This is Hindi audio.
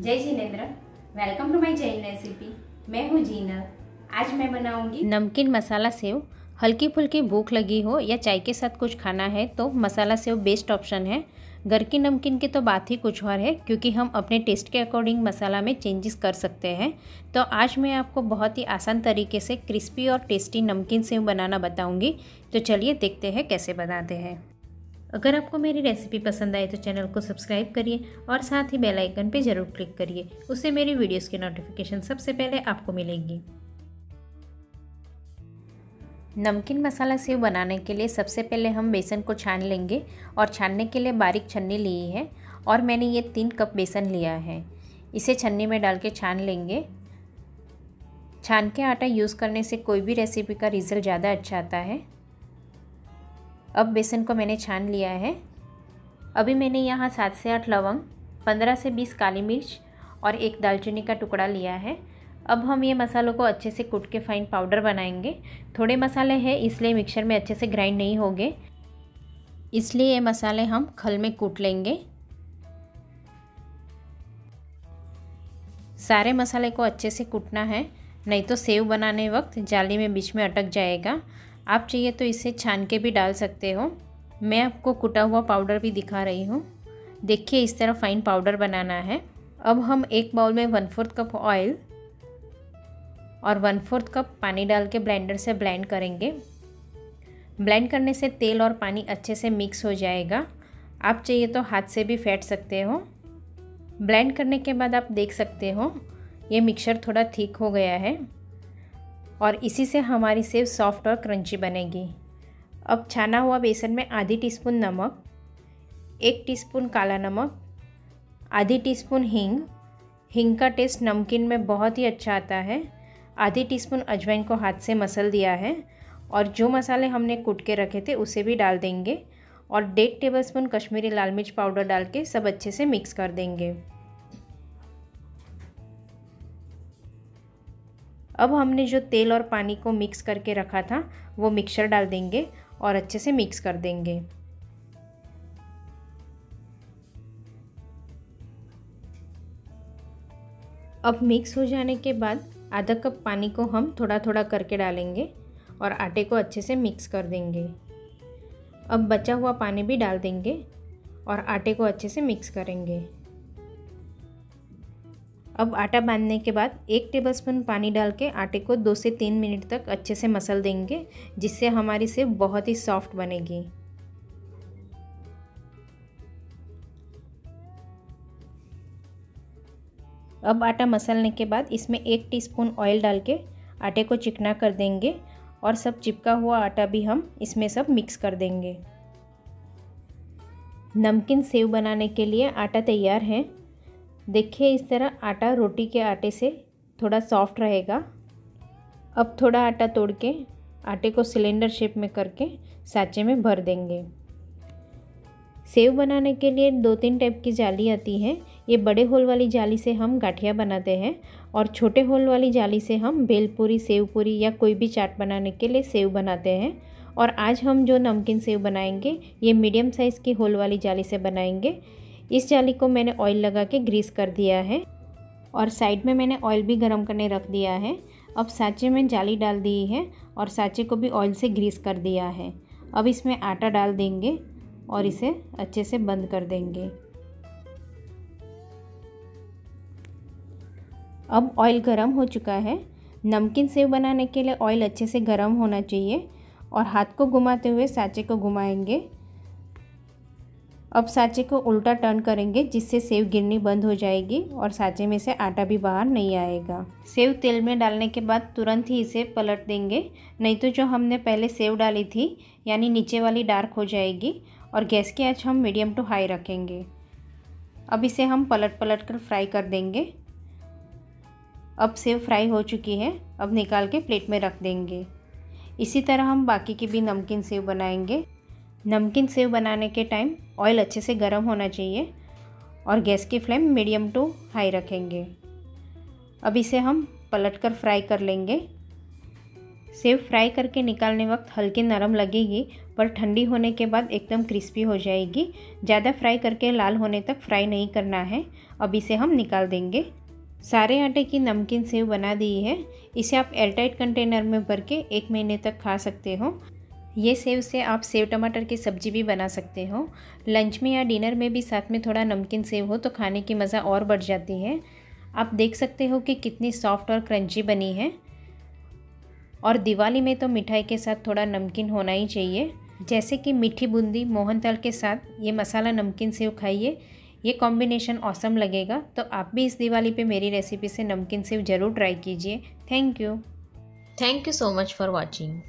जय जिनेंद्र। Welcome to my Jain recipe. मैं हूँ जीनल। आज मैं बनाऊंगी नमकीन मसाला सेव। हल्की फुल्की भूख लगी हो या चाय के साथ कुछ खाना है तो मसाला सेव बेस्ट ऑप्शन है। घर की नमकीन की तो बात ही कुछ और है, क्योंकि हम अपने टेस्ट के अकॉर्डिंग मसाला में चेंजेस कर सकते हैं। तो आज मैं आपको बहुत ही आसान तरीके से क्रिस्पी और टेस्टी नमकीन सेव बनाना बताऊँगी। तो चलिए देखते हैं कैसे बनाते हैं। अगर आपको मेरी रेसिपी पसंद आए तो चैनल को सब्सक्राइब करिए और साथ ही बेल आइकन पे ज़रूर क्लिक करिए। उससे मेरी वीडियोस की नोटिफिकेशन सबसे पहले आपको मिलेगी। नमकीन मसाला सेव बनाने के लिए सबसे पहले हम बेसन को छान लेंगे और छानने के लिए बारीक छन्नी ली है और मैंने ये 3 कप बेसन लिया है। इसे छन्नी में डाल के छान लेंगे। छान के आटा यूज़ करने से कोई भी रेसिपी का रिज़ल्ट ज़्यादा अच्छा आता है। अब बेसन को मैंने छान लिया है। अभी मैंने यहाँ 7 से 8 लवंग, 15 से 20 काली मिर्च और 1 दालचीनी का टुकड़ा लिया है। अब हम ये मसालों को अच्छे से कूट के फाइन पाउडर बनाएंगे। थोड़े मसाले हैं इसलिए मिक्सर में अच्छे से ग्राइंड नहीं होंगे, इसलिए ये मसाले हम खल में कूट लेंगे। सारे मसाले को अच्छे से कूटना है, नहीं तो सेव बनाने वक्त जाली में बीच में अटक जाएगा। आप चाहिए तो इसे छान के भी डाल सकते हो। मैं आपको कुटा हुआ पाउडर भी दिखा रही हूँ। देखिए इस तरह फाइन पाउडर बनाना है। अब हम एक बाउल में 1/4 कप ऑयल और 1/4 कप पानी डाल के ब्लेंडर से ब्लेंड करेंगे। ब्लेंड करने से तेल और पानी अच्छे से मिक्स हो जाएगा। आप चाहिए तो हाथ से भी फेंट सकते हो। ब्लेंड करने के बाद आप देख सकते हो ये मिक्सचर थोड़ा थिक हो गया है और इसी से हमारी सेव सॉफ्ट और क्रंची बनेगी। अब छाना हुआ बेसन में आधी टीस्पून नमक, 1 टीस्पून काला नमक, आधी टीस्पून हींग का टेस्ट नमकीन में बहुत ही अच्छा आता है। आधी टीस्पून अजवाइन को हाथ से मसल दिया है और जो मसाले हमने कूट के रखे थे उसे भी डाल देंगे और 1.5 टेबलस्पून कश्मीरी लाल मिर्च पाउडर डाल के सब अच्छे से मिक्स कर देंगे। अब हमने जो तेल और पानी को मिक्स करके रखा था वो मिक्सचर डाल देंगे और अच्छे से मिक्स कर देंगे। अब मिक्स हो जाने के बाद आधा कप पानी को हम थोड़ा थोड़ा करके डालेंगे और आटे को अच्छे से मिक्स कर देंगे। अब बचा हुआ पानी भी डाल देंगे और आटे को अच्छे से मिक्स करेंगे। अब आटा बांधने के बाद 1 टेबलस्पून पानी डाल के आटे को 2 से 3 मिनट तक अच्छे से मसल देंगे, जिससे हमारी सेव बहुत ही सॉफ्ट बनेगी। अब आटा मसलने के बाद इसमें 1 टीस्पून ऑयल डाल के आटे को चिकना कर देंगे और सब चिपका हुआ आटा भी हम इसमें सब मिक्स कर देंगे। नमकीन सेव बनाने के लिए आटा तैयार है। देखिए इस तरह आटा रोटी के आटे से थोड़ा सॉफ्ट रहेगा। अब थोड़ा आटा तोड़ के आटे को सिलेंडर शेप में करके साँचे में भर देंगे। सेव बनाने के लिए 2-3 टाइप की जाली आती है। ये बड़े होल वाली जाली से हम गाठिया बनाते हैं और छोटे होल वाली जाली से हम भेलपूरी, सेव पूरी या कोई भी चाट बनाने के लिए सेव बनाते हैं। और आज हम जो नमकीन सेव बनाएंगे ये मीडियम साइज़ की होल वाली जाली से बनाएंगे। इस जाली को मैंने ऑयल लगा के ग्रीस कर दिया है और साइड में मैंने ऑयल भी गरम करने रख दिया है। अब साँचे में जाली डाल दी है और साँचे को भी ऑयल से ग्रीस कर दिया है। अब इसमें आटा डाल देंगे और इसे अच्छे से बंद कर देंगे। अब ऑयल गरम हो चुका है। नमकीन सेव बनाने के लिए ऑयल अच्छे से गरम होना चाहिए और हाथ को घुमाते हुए साँचे को घुमाएंगे। अब साँचे को उल्टा टर्न करेंगे, जिससे सेव गिरनी बंद हो जाएगी और साँचे में से आटा भी बाहर नहीं आएगा। सेव तेल में डालने के बाद तुरंत ही इसे पलट देंगे, नहीं तो जो हमने पहले सेव डाली थी यानी नीचे वाली डार्क हो जाएगी। और गैस की आंच हम मीडियम टू हाई रखेंगे। अब इसे हम पलट कर फ्राई कर देंगे। अब सेव फ्राई हो चुकी है। अब निकाल के प्लेट में रख देंगे। इसी तरह हम बाकी की भी नमकीन सेव बनाएंगे। नमकीन सेव बनाने के टाइम ऑयल अच्छे से गर्म होना चाहिए और गैस की फ्लेम मीडियम टू हाई रखेंगे। अब इसे हम पलटकर फ्राई कर लेंगे। सेव फ्राई करके निकालने वक्त हल्की नरम लगेगी पर ठंडी होने के बाद एकदम क्रिस्पी हो जाएगी। ज़्यादा फ्राई करके लाल होने तक फ्राई नहीं करना है। अब इसे हम निकाल देंगे। सारे आटे की नमकीन सेव बना दी है। इसे आप एयरटाइट कंटेनर में भर के 1 महीने तक खा सकते हो। ये सेव से आप सेव टमाटर की सब्ज़ी भी बना सकते हो। लंच में या डिनर में भी साथ में थोड़ा नमकीन सेव हो तो खाने की मज़ा और बढ़ जाती है। आप देख सकते हो कि कितनी सॉफ्ट और क्रंची बनी है। और दिवाली में तो मिठाई के साथ थोड़ा नमकीन होना ही चाहिए, जैसे कि मीठी बूंदी मोहनथाल के साथ ये मसाला नमकीन सेव खाइए। ये कॉम्बिनेशन ऑसम लगेगा। तो आप भी इस दिवाली पे मेरी रेसिपी से नमकीन सेव ज़रूर ट्राई कीजिए। Thank you so much for watching.